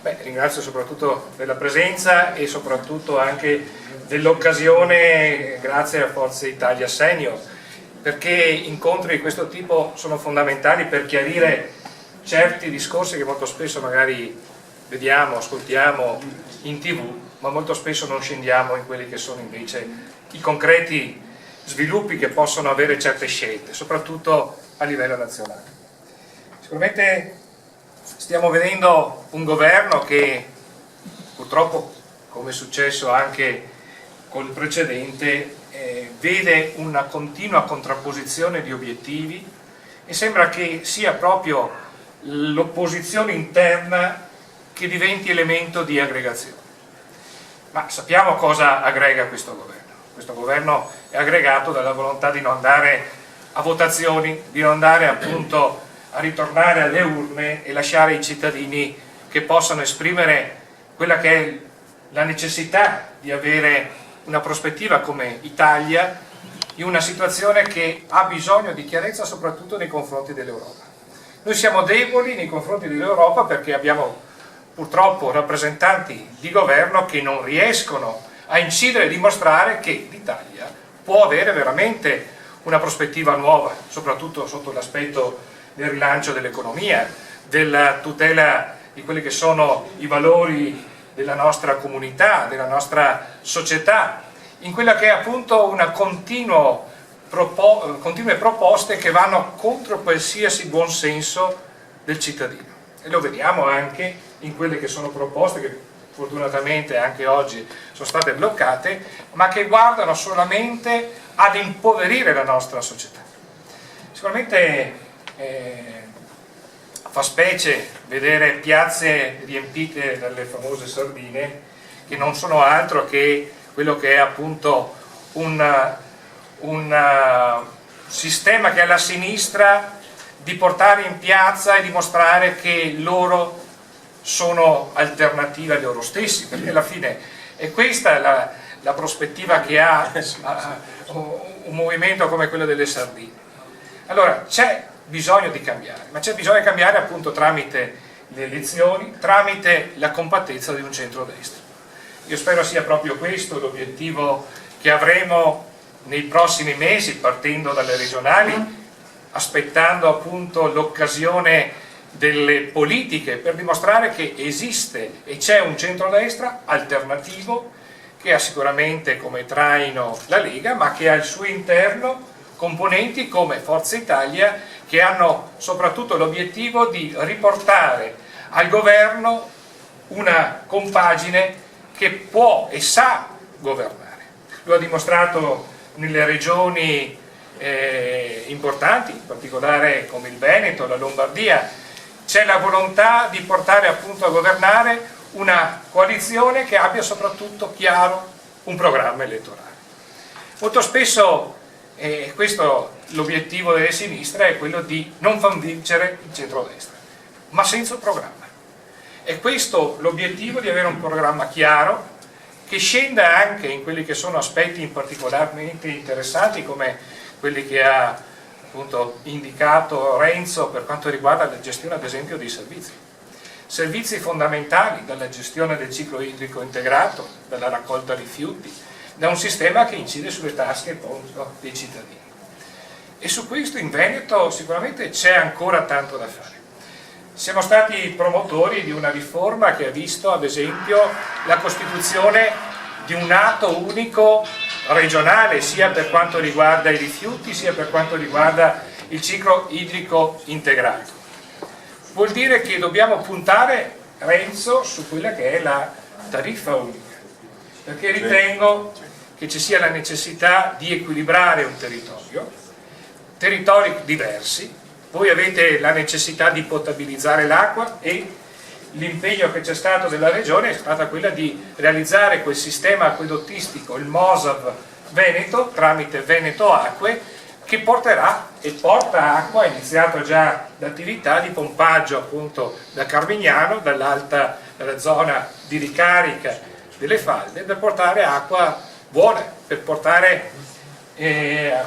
Ringrazio soprattutto della presenza e soprattutto anche dell'occasione, grazie a Forza Italia Senior, perché incontri di questo tipo sono fondamentali per chiarire certi discorsi che molto spesso magari vediamo, ascoltiamo in TV, ma molto spesso non scendiamo in quelli che sono invece i concreti sviluppi che possono avere certe scelte, soprattutto a livello nazionale. Sicuramente stiamo vedendo un governo che purtroppo, come è successo anche con il precedente, vede una continua contrapposizione di obiettivi e sembra che sia proprio l'opposizione interna che diventi elemento di aggregazione. Ma sappiamo cosa aggrega questo governo. Questo governo è aggregato dalla volontà di non andare a votazioni, di non andare appunto a ritornare alle urne e lasciare ai cittadini che possano esprimere quella che è la necessità di avere una prospettiva come Italia in una situazione che ha bisogno di chiarezza soprattutto nei confronti dell'Europa. Noi siamo deboli nei confronti dell'Europa perché abbiamo purtroppo rappresentanti di governo che non riescono a incidere e dimostrare che l'Italia può avere veramente una prospettiva nuova, soprattutto sotto l'aspetto del rilancio dell'economia, della tutela di quelli che sono i valori della nostra comunità, della nostra società, in quella che è appunto una continue proposte che vanno contro qualsiasi buon senso del cittadino. E lo vediamo anche in quelle che sono proposte che fortunatamente anche oggi sono state bloccate, ma che guardano solamente ad impoverire la nostra società. Sicuramente fa specie vedere piazze riempite dalle famose sardine, che non sono altro che quello che è appunto un sistema che ha la sinistra di portare in piazza e dimostrare che loro sono alternative a loro stessi, perché alla fine è questa la prospettiva che ha un movimento come quello delle sardine. Allora c'è bisogno di cambiare, ma c'è bisogno di cambiare appunto tramite le elezioni, tramite la compattezza di un centrodestra. Io spero sia proprio questo l'obiettivo che avremo nei prossimi mesi, partendo dalle regionali, aspettando appunto l'occasione delle politiche per dimostrare che esiste e c'è un centrodestra alternativo che ha sicuramente come traino la Lega, ma che ha al suo interno componenti come Forza Italia che hanno soprattutto l'obiettivo di riportare al governo una compagine che può e sa governare. Lo ha dimostrato nelle regioni importanti, in particolare come il Veneto, la Lombardia. C'è la volontà di portare appunto a governare una coalizione che abbia soprattutto chiaro un programma elettorale. Molto spesso questo l'obiettivo delle sinistre è quello di non far vincere il centrodestra, ma senza programma. È questo l'obiettivo di avere un programma chiaro che scenda anche in quelli che sono aspetti particolarmente interessanti come quelli che ha appunto indicato Renzo per quanto riguarda la gestione ad esempio dei servizi fondamentali, dalla gestione del ciclo idrico integrato, dalla raccolta rifiuti, da un sistema che incide sulle tasche appunto dei cittadini. E su questo in Veneto sicuramente c'è ancora tanto da fare. Siamo stati promotori di una riforma che ha visto ad esempio la costituzione di un atto unico regionale sia per quanto riguarda i rifiuti sia per quanto riguarda il ciclo idrico integrato. Vuol dire che dobbiamo puntare, Renzo, su quella che è la tariffa unica, perché ritengo che ci sia la necessità di equilibrare un territori diversi. Voi avete la necessità di potabilizzare l'acqua e l'impegno che c'è stato della Regione è stata quella di realizzare quel sistema acquedottistico, il MOSAV Veneto, tramite Veneto Acque, che porterà e porta acqua, ha iniziato già l'attività di pompaggio appunto da Carmignano, dalla zona di ricarica delle falde, per portare acqua buona, per portare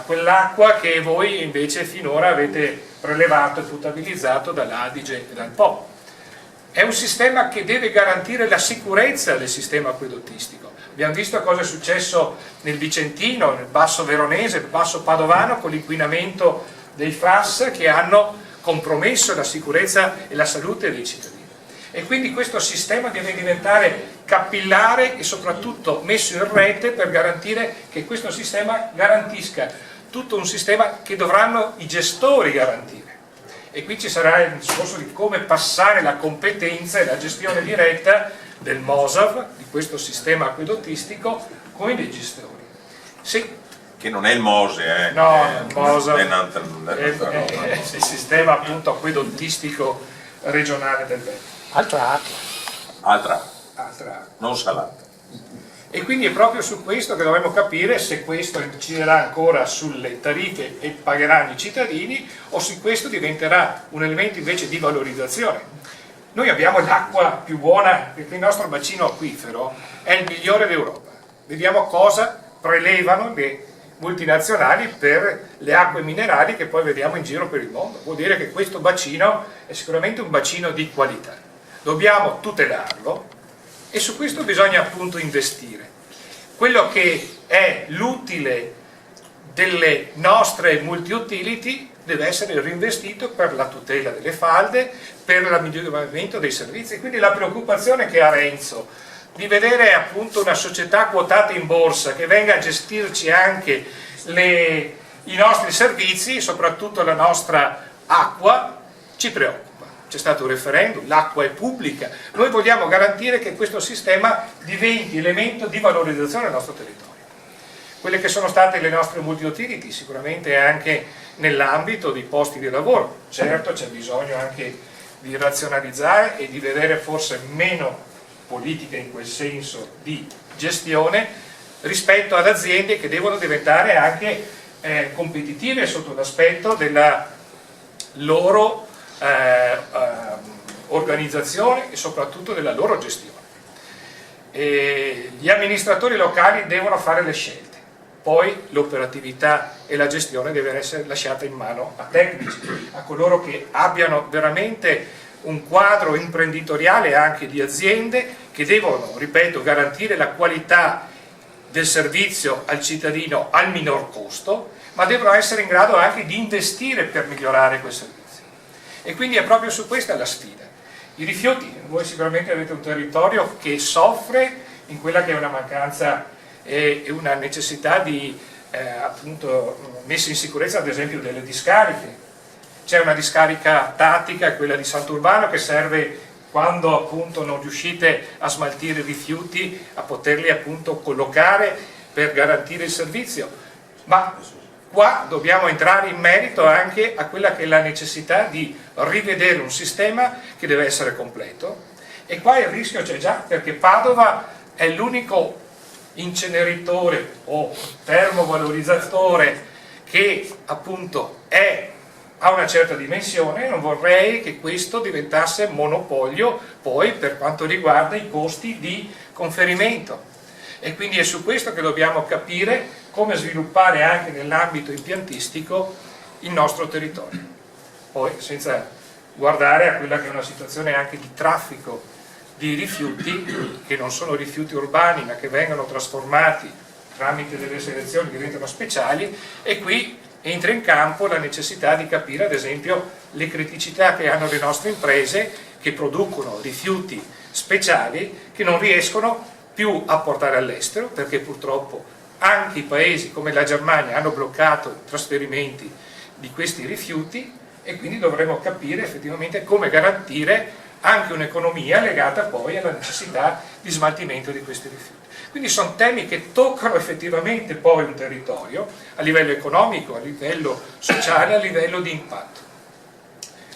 quell'acqua che voi invece finora avete prelevato e potabilizzato dall'Adige e dal Po. è un sistema che deve garantire la sicurezza del sistema acquedottistico. Abbiamo visto cosa è successo nel Vicentino, nel Basso Veronese, nel Basso Padovano, con l'inquinamento dei FAS che hanno compromesso la sicurezza e la salute dei cittadini. E quindi questo sistema deve diventare capillare e soprattutto messo in rete per garantire che questo sistema garantisca tutto un sistema che dovranno i gestori garantire. E qui ci sarà il discorso di come passare la competenza e la gestione diretta del MOSAV, di questo sistema acquedottistico, con i gestori. Sì. Che non è il MOSE, no, il MOSAV è il sistema appunto acquedottistico regionale del Veneto. Altra acqua, non salata. E quindi è proprio su questo che dovremmo capire se questo inciderà ancora sulle tariffe e pagheranno i cittadini o se questo diventerà un elemento invece di valorizzazione. Noi abbiamo l'acqua più buona, perché il nostro bacino acquifero è il migliore d'Europa. Vediamo cosa prelevano le multinazionali per le acque minerali che poi vediamo in giro per il mondo. Vuol dire che questo bacino è sicuramente un bacino di qualità. Dobbiamo tutelarlo e su questo bisogna appunto investire. Quello che è l'utile delle nostre multi-utility deve essere reinvestito per la tutela delle falde, per il miglioramento dei servizi. Quindi la preoccupazione che ha Renzo di vedere appunto una società quotata in borsa che venga a gestirci anche i nostri servizi, soprattutto la nostra acqua, ci preoccupa. C'è stato un referendum, l'acqua è pubblica, noi vogliamo garantire che questo sistema diventi elemento di valorizzazione del nostro territorio. Quelle che sono state le nostre multi-utility, sicuramente anche nell'ambito dei posti di lavoro, certo c'è bisogno anche di razionalizzare e di vedere forse meno politica in quel senso di gestione rispetto ad aziende che devono diventare anche competitive sotto l'aspetto della loro organizzazione e soprattutto della loro gestione. Gli amministratori locali devono fare le scelte, poi l'operatività e la gestione deve essere lasciata in mano a tecnici, a coloro che abbiano veramente un quadro imprenditoriale anche di aziende che devono, ripeto, garantire la qualità del servizio al cittadino al minor costo, ma devono essere in grado anche di investire per migliorare quel servizio. E quindi è proprio su questa la sfida. I rifiuti, voi sicuramente avete un territorio che soffre in quella che è una mancanza e una necessità di appunto messa in sicurezza ad esempio delle discariche. C'è una discarica tattica, quella di Sant'Urbano, che serve quando appunto non riuscite a smaltire i rifiuti a poterli appunto collocare per garantire il servizio, ma qua dobbiamo entrare in merito anche a quella che è la necessità di rivedere un sistema che deve essere completo, e qua il rischio c'è già, perché Padova è l'unico inceneritore o termovalorizzatore che appunto ha una certa dimensione. Non vorrei che questo diventasse monopolio poi per quanto riguarda i costi di conferimento, e quindi è su questo che dobbiamo capire come sviluppare anche nell'ambito impiantistico il nostro territorio, poi senza guardare a quella che è una situazione anche di traffico di rifiuti che non sono rifiuti urbani ma che vengono trasformati tramite delle selezioni che diventano speciali, e qui entra in campo la necessità di capire ad esempio le criticità che hanno le nostre imprese che producono rifiuti speciali che non riescono più a portare all'estero, perché purtroppo anche i paesi come la Germania hanno bloccato i trasferimenti di questi rifiuti, e quindi dovremo capire effettivamente come garantire anche un'economia legata poi alla necessità di smaltimento di questi rifiuti. Quindi sono temi che toccano effettivamente poi un territorio a livello economico, a livello sociale, a livello di impatto.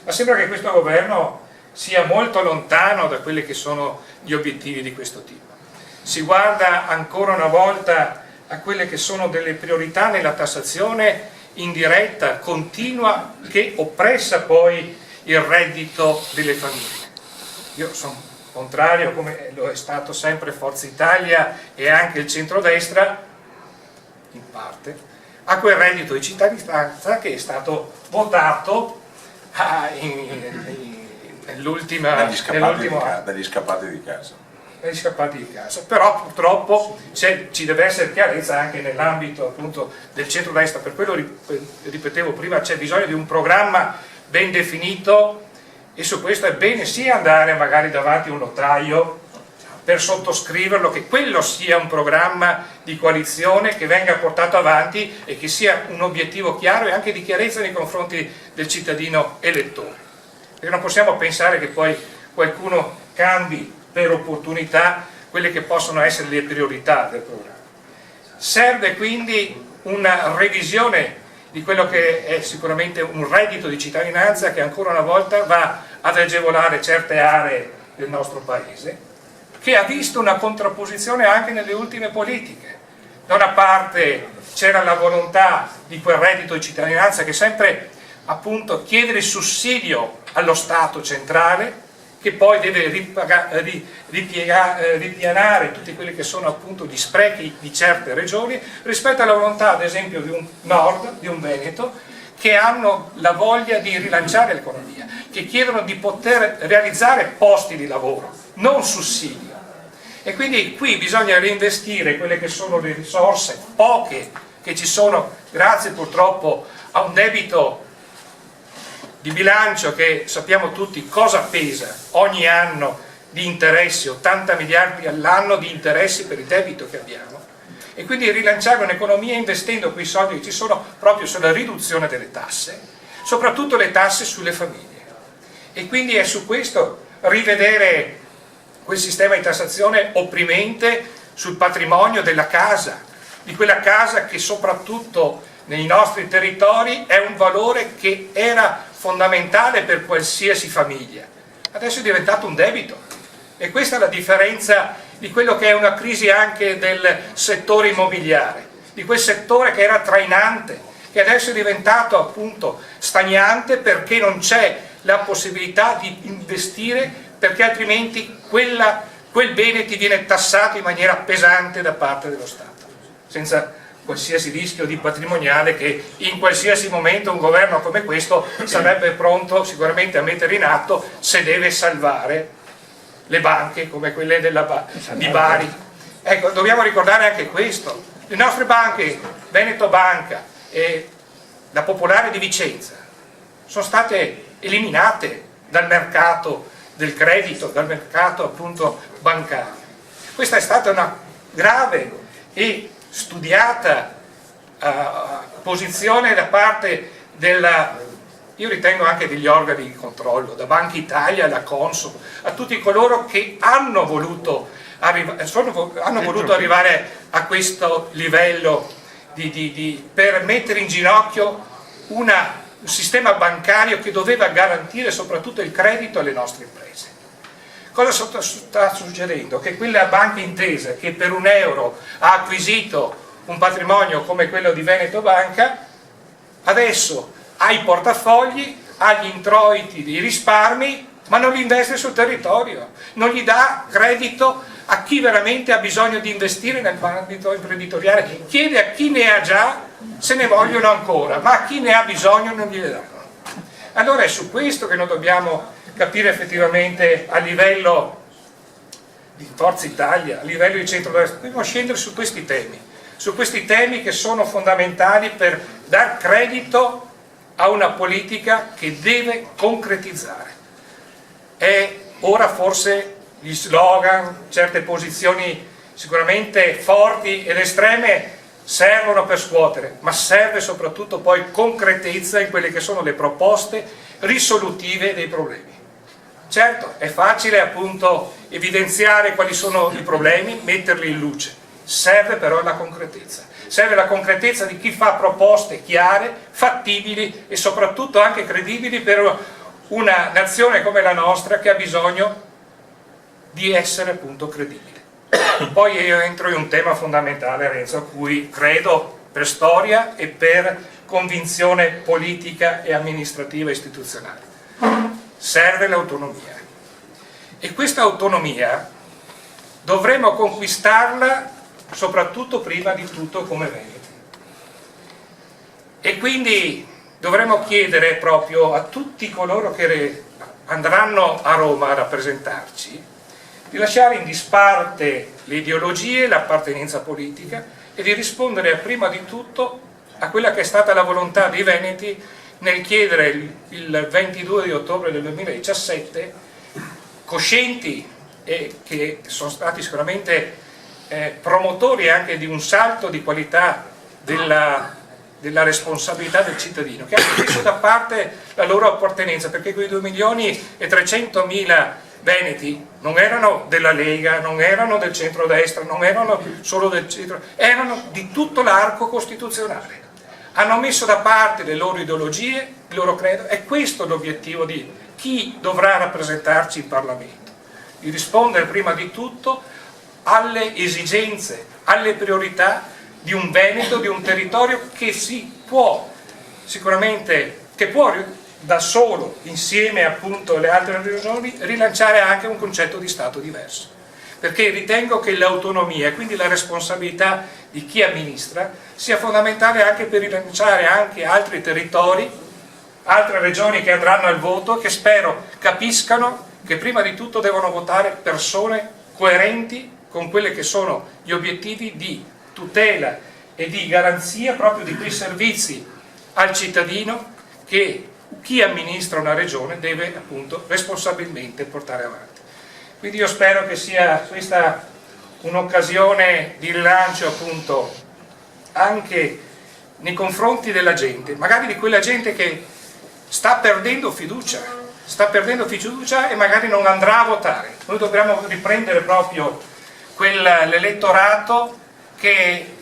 Ma sembra che questo governo sia molto lontano da quelli che sono gli obiettivi di questo tipo. Si guarda ancora una volta a quelle che sono delle priorità nella tassazione indiretta, continua, che oppressa poi il reddito delle famiglie. Io sono contrario, come lo è stato sempre Forza Italia e anche il centrodestra, in parte, a quel reddito di cittadinanza che è stato votato dagli scappati di casa. Negli scappati di casa. Però purtroppo ci deve essere chiarezza anche nell'ambito appunto del centro-destra, per quello ripetevo prima, c'è bisogno di un programma ben definito, e su questo è bene sia andare magari davanti a un notaio per sottoscriverlo, che quello sia un programma di coalizione che venga portato avanti e che sia un obiettivo chiaro e anche di chiarezza nei confronti del cittadino elettore. Perché non possiamo pensare che poi qualcuno cambi per opportunità quelle che possono essere le priorità del programma. Serve quindi una revisione di quello che è sicuramente un reddito di cittadinanza che ancora una volta va ad agevolare certe aree del nostro Paese, che ha visto una contrapposizione anche nelle ultime politiche. Da una parte c'era la volontà di quel reddito di cittadinanza che sempre appunto chiede il sussidio allo Stato centrale, che poi deve ripianare tutti quelli che sono appunto gli sprechi di certe regioni, rispetto alla volontà ad esempio di un Nord, di un Veneto, che hanno la voglia di rilanciare l'economia, che chiedono di poter realizzare posti di lavoro, non sussidi. E quindi qui bisogna reinvestire quelle che sono le risorse, poche che ci sono, grazie purtroppo a un debito di bilancio che sappiamo tutti cosa pesa ogni anno di interessi, 80 miliardi all'anno di interessi per il debito che abbiamo, e quindi rilanciare un'economia investendo quei soldi che ci sono proprio sulla riduzione delle tasse, soprattutto le tasse sulle famiglie. E quindi è su questo rivedere quel sistema di tassazione opprimente sul patrimonio della casa, di quella casa che soprattutto nei nostri territori è un valore che era fondamentale per qualsiasi famiglia. Adesso è diventato un debito, e questa è la differenza di quello che è una crisi anche del settore immobiliare, di quel settore che era trainante, che adesso è diventato appunto stagnante perché non c'è la possibilità di investire, perché altrimenti quel bene ti viene tassato in maniera pesante da parte dello Stato, senza qualsiasi rischio di patrimoniale che in qualsiasi momento un governo come questo sarebbe pronto sicuramente a mettere in atto se deve salvare le banche come quelle di Bari. Ecco, dobbiamo ricordare anche questo. Le nostre banche, Veneto Banca e la Popolare di Vicenza, sono state eliminate dal mercato del credito, dal mercato appunto bancario. Questa è stata una grave e studiata posizione da parte io ritengo anche degli organi di controllo, da Banca Italia alla Consob, a tutti coloro che hanno voluto arrivare a questo livello per mettere in ginocchio un sistema bancario che doveva garantire soprattutto il credito alle nostre imprese. Cosa sta succedendo? Che quella banca intesa che per €1 ha acquisito un patrimonio come quello di Veneto Banca, adesso ha i portafogli, ha gli introiti dei risparmi, ma non li investe sul territorio, non gli dà credito a chi veramente ha bisogno di investire nell'ambito imprenditoriale, chiede a chi ne ha già se ne vogliono ancora, ma a chi ne ha bisogno non gliele danno. Allora è su questo che noi dobbiamo capire effettivamente a livello di Forza Italia, a livello di centrodestra, dobbiamo scendere su questi temi che sono fondamentali per dar credito a una politica che deve concretizzare. E ora forse gli slogan, certe posizioni sicuramente forti ed estreme servono per scuotere, ma serve soprattutto poi concretezza in quelle che sono le proposte risolutive dei problemi. Certo, è facile appunto evidenziare quali sono i problemi, metterli in luce, serve però la concretezza. Serve la concretezza di chi fa proposte chiare, fattibili e soprattutto anche credibili per una nazione come la nostra che ha bisogno di essere appunto credibile. Poi io entro in un tema fondamentale, Renzo, a cui credo per storia e per convinzione politica e amministrativa e istituzionale. Serve l'autonomia. E questa autonomia dovremo conquistarla soprattutto prima di tutto come veneti. E quindi dovremmo chiedere proprio a tutti coloro che andranno a Roma a rappresentarci, di lasciare in disparte le ideologie, l'appartenenza politica e di rispondere prima di tutto a quella che è stata la volontà dei veneti nel chiedere il 22 di ottobre del 2017, coscienti e che sono stati sicuramente promotori anche di un salto di qualità della responsabilità del cittadino, che hanno messo da parte la loro appartenenza, perché quei 2.300.000 veneti non erano della Lega, non erano del centrodestra, non erano solo del centro, erano di tutto l'arco costituzionale. Hanno messo da parte le loro ideologie, il loro credo, e questo è l'obiettivo di chi dovrà rappresentarci in Parlamento, di rispondere prima di tutto alle esigenze, alle priorità di un Veneto, di un territorio che si può sicuramente, che può da solo, insieme appunto alle altre regioni, rilanciare anche un concetto di Stato diverso. Perché ritengo che l'autonomia e quindi la responsabilità di chi amministra sia fondamentale anche per rilanciare anche altri territori, altre regioni che andranno al voto, che spero capiscano che prima di tutto devono votare persone coerenti con quelli che sono gli obiettivi di tutela e di garanzia proprio di quei servizi al cittadino che chi amministra una regione deve appunto responsabilmente portare avanti. Quindi io spero che sia questa un'occasione di rilancio appunto anche nei confronti della gente, magari di quella gente che sta perdendo fiducia e magari non andrà a votare. Noi dobbiamo riprendere proprio l'elettorato che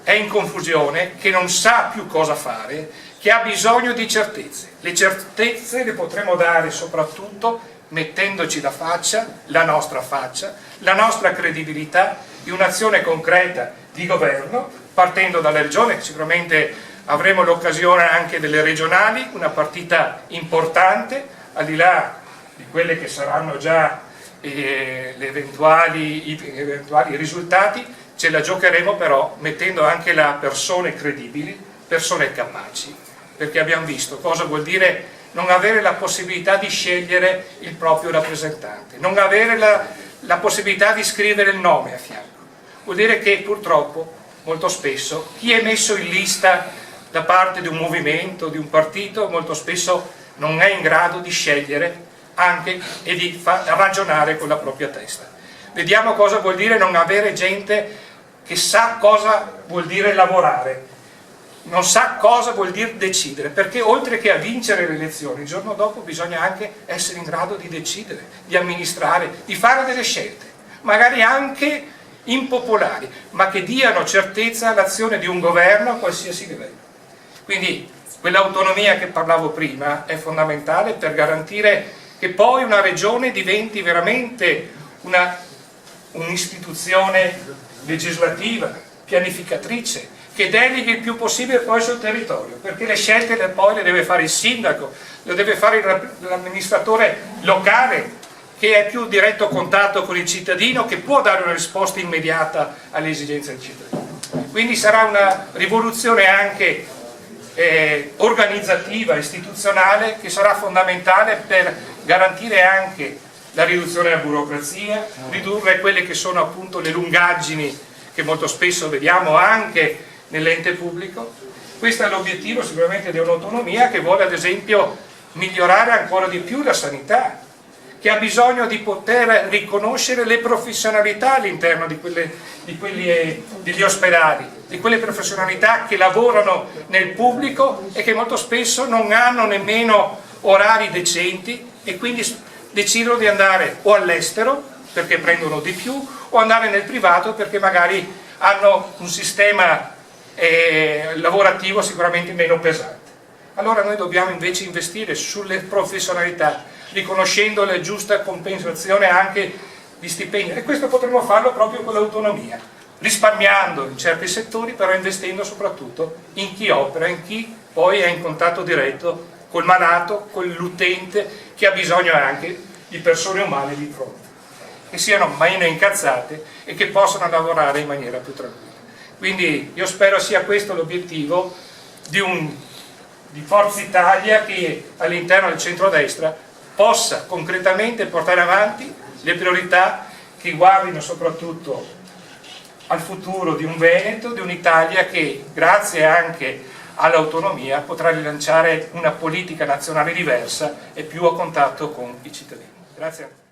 è in confusione, che non sa più cosa fare, che ha bisogno di certezze. Le certezze le potremo dare soprattutto mettendoci la nostra credibilità di un'azione concreta di governo, partendo dalle regioni. Sicuramente avremo l'occasione anche delle regionali, una partita importante, al di là di quelle che saranno già gli eventuali risultati, ce la giocheremo però mettendo anche là persone credibili, persone capaci, perché abbiamo visto cosa vuol dire non avere la possibilità di scegliere il proprio rappresentante, non avere la possibilità di scrivere il nome a fianco. Vuol dire che purtroppo molto spesso chi è messo in lista da parte di un movimento, di un partito, molto spesso non è in grado di scegliere anche e di ragionare con la propria testa. Vediamo cosa vuol dire non avere gente che sa cosa vuol dire lavorare, non sa cosa vuol dire decidere, perché oltre che a vincere le elezioni, il giorno dopo bisogna anche essere in grado di decidere, di amministrare, di fare delle scelte, magari anche impopolari, ma che diano certezza all'azione di un governo a qualsiasi livello. Quindi quell'autonomia che parlavo prima è fondamentale per garantire che poi una regione diventi veramente un'istituzione legislativa, pianificatrice, che deleghi il più possibile poi sul territorio, perché le scelte poi le deve fare il sindaco, le deve fare l'amministratore locale, che è più diretto contatto con il cittadino, che può dare una risposta immediata alle esigenze del cittadino. Quindi sarà una rivoluzione anche organizzativa, istituzionale, che sarà fondamentale per garantire anche la riduzione della burocrazia, ridurre quelle che sono appunto le lungaggini che molto spesso vediamo anche nell'ente pubblico. Questo è l'obiettivo sicuramente di un'autonomia che vuole ad esempio migliorare ancora di più la sanità, che ha bisogno di poter riconoscere le professionalità all'interno degli ospedali, di quelle professionalità che lavorano nel pubblico e che molto spesso non hanno nemmeno orari decenti e quindi decidono di andare o all'estero perché prendono di più o andare nel privato perché magari hanno un sistema lavorativo sicuramente meno pesante. Allora noi dobbiamo invece investire sulle professionalità, riconoscendo la giusta compensazione anche di stipendi, e questo potremmo farlo proprio con l'autonomia, risparmiando in certi settori, però investendo soprattutto in chi opera, in chi poi è in contatto diretto col malato, con l'utente che ha bisogno anche di persone umane di fronte, che siano meno incazzate e che possano lavorare in maniera più tranquilla. Quindi io spero sia questo l'obiettivo di Forza Italia, che all'interno del centrodestra possa concretamente portare avanti le priorità che guardino soprattutto al futuro di un Veneto, di un'Italia che grazie anche all'autonomia potrà rilanciare una politica nazionale diversa e più a contatto con i cittadini. Grazie.